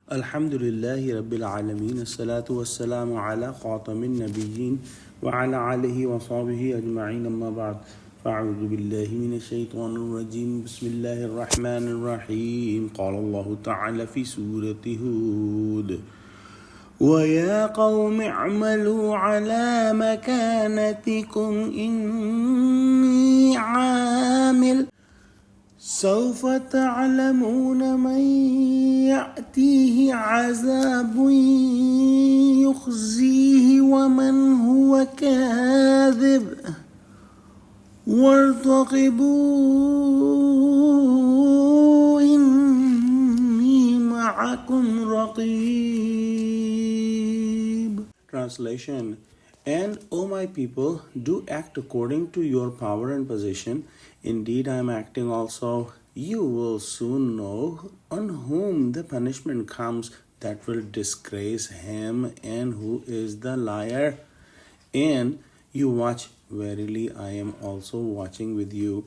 Alhamdulillahi Rabbil Alameen. As-salatu was-salamu ala khatamin nabiyyin wa ala alihi wa sahbihi ajma'in, amma ba'd. Fa'udhu billahi minash shaitanir rajim. Bismillahir rahmanir rahim. Qala Allahu ta'ala fi surati Hud. وَيَا قَوْمِ اعْمَلُوا عَلَى مَكَانَتِكُمْ إِنِّي عَامِلٌ سوف تعلمون من يأتيه عذاب يخزيه ومن هو كاذب وارتقبوا إني معكم رقيب. Translation: And, O my people, do act according to your power and position. Indeed, I am acting also. You will soon know on whom the punishment comes that will disgrace him and who is the liar. And you watch, verily I am also watching with you.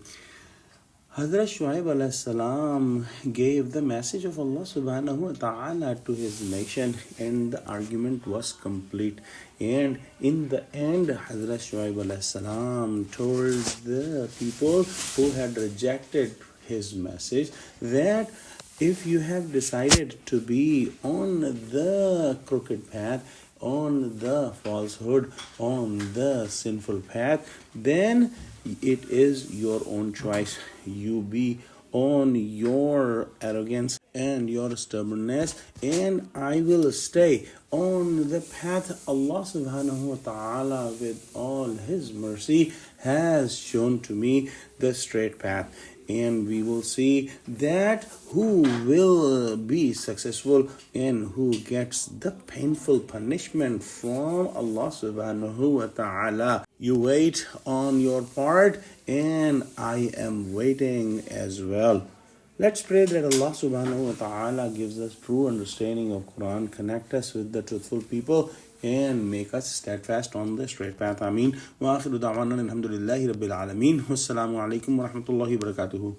Hazrat Shuaib alayhi salam gave the message of Allah subhanahu wa ta'ala to his nation, and the argument was complete. And in the end, Hazrat Shuaib alayhi salam told the people who had rejected his message that if you have decided to be on the crooked path, on the falsehood, on the sinful path, then it is your own choice. You be on your arrogance and your stubbornness, and I will stay on the path Allah subhanahu wa ta'ala with all his mercy has shown to me, the straight path. And we will see that who will be successful and who gets the painful punishment from Allah subhanahu wa ta'ala. You wait on your part, and I am waiting as well. Let's pray that Allah subhanahu wa ta'ala gives us true understanding of Quran, connect us with the truthful people, and make us steadfast on the straight path. Ameen. Wa akhiru da'wana alhamdulillahi rabbil alameen. Wassalamu alaikum wa rahmatullahi wa barakatuhu.